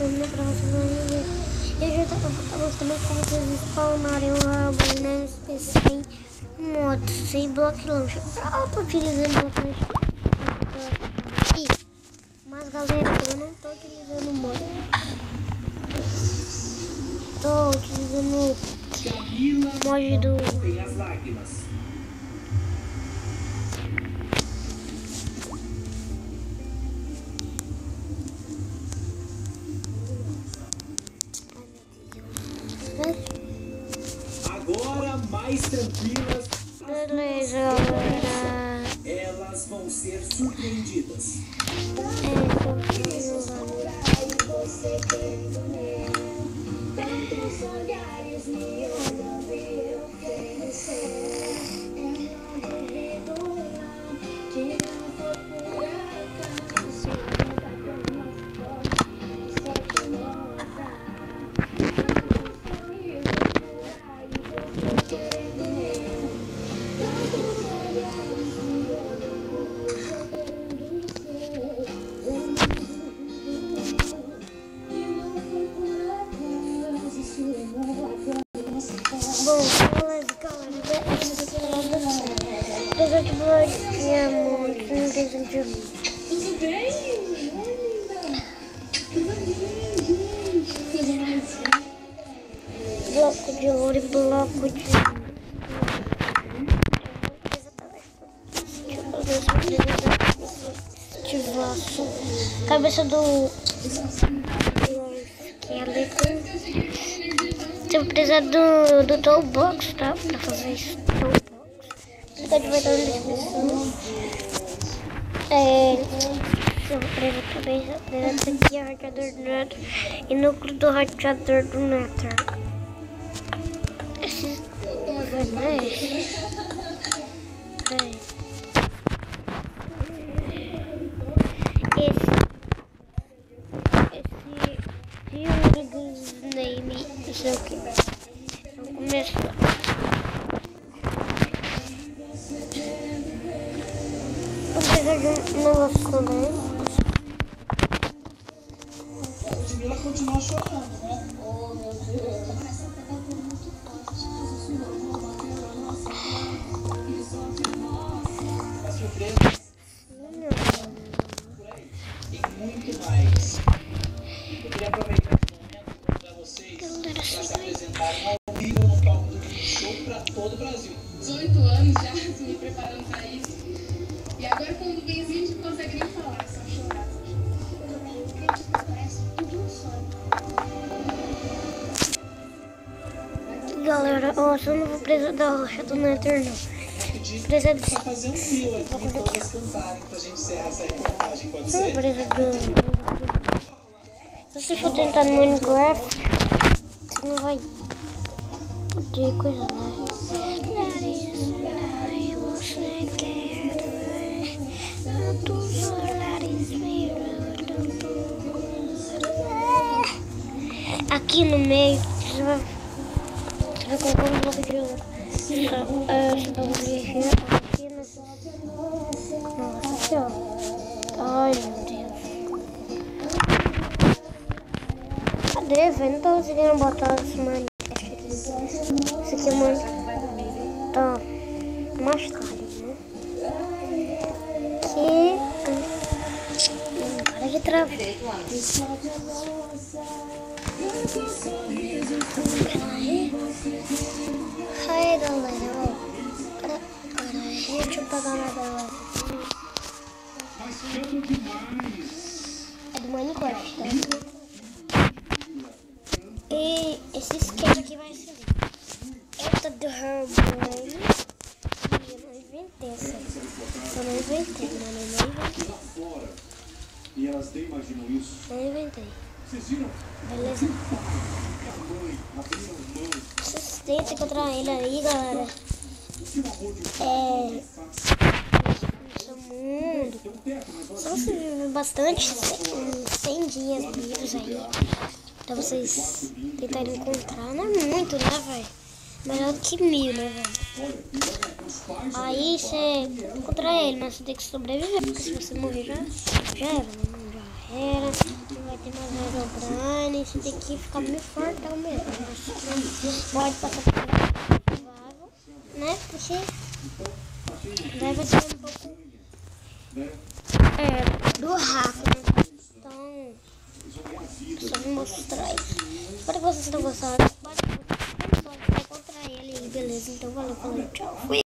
terminar pra vocês aí. Eu já tava mostrando como vocês spawnarem o Harbor, né? Sem moto, sem bloco launcher. Eu tô utilizando bloco launcher. Mas galera, eu não tô utilizando moto. Tô utilizando o mod do... Agora mais tranquilas. Beleza, galera. Elas vão ser surpreendidas. Bom, beleza, galera. Apesar de bloquear muito, não tem sentido. Tudo bem? Bloco de ouro e bloco de... Ativaço. Cabeça do... esqueleto. Você precisa do toolbox, tá? Pra fazer isso. Toolbox. Você vai estar na descrição. Eu preciso também dessa aqui é o hackeador do Nether e núcleo do hackeador do Nether. Esse não é esse. Esse name, isso aqui. Vamos começar. Vou precisar de um negócio também. Ela continua chorando, né? Oh, meu Deus. As surpresas tem muito mais. Eu queria aproveitar esse momento para vocês já se apresentarem ao vivo no palco do Game Show para todo o Brasil. 18 anos já me preparando para isso. E agora quando vem assim a gente não consegue nem falar, só chorar. Parece tudo um sonho. Galera, eu não vou precisar da rocha do Nether, não. Precisa de... Vou fazer um fio aqui e todas cantarem pra gente encerrar essa reportagem, pode Não ser? precisa de... Se você for tentar no Minecraft, você não vai poder coisa, né? Aqui no meio, você vai colocar um bloco de ouro. Aqui nessa... Nossa, aqui ó. Ai meu Deus. Cadê, velho? Não tô conseguindo botar esse Minecraft aqui. Isso aqui é muito... Tá. Mais tarde, né? Que... Para de travar. Aí galera, ó. Deixa eu pegar uma delas aqui. É do Minecraft, tá? E esse skate aqui vai ser. Essa do Harbor. Eu não inventei essa. Eu não inventei, mano. Eu não inventei. E elas nem imaginam isso. Não inventei. Vocês viram? Beleza? Vocês tentam encontrar ele aí, galera. Nosso mundo. Só se viver bastante, 100 dias vivos aí. Pra vocês tentarem encontrar. Não é muito, né, velho? Melhor do que 1000, né, velho? Aí você encontra ele, mas você tem que sobreviver. Porque se você morrer já era, né? Já era. Não vai ter mais Herobrine. esse daqui fica meio fortão mesmo. Mas pode passar por provável, né? Porque deve ser um pouco do Rafa. Então, só vou mostrar isso. Espero que vocês tenham gostado. Pode contra ele aí, beleza? Então valeu, falou, tchau. Fui.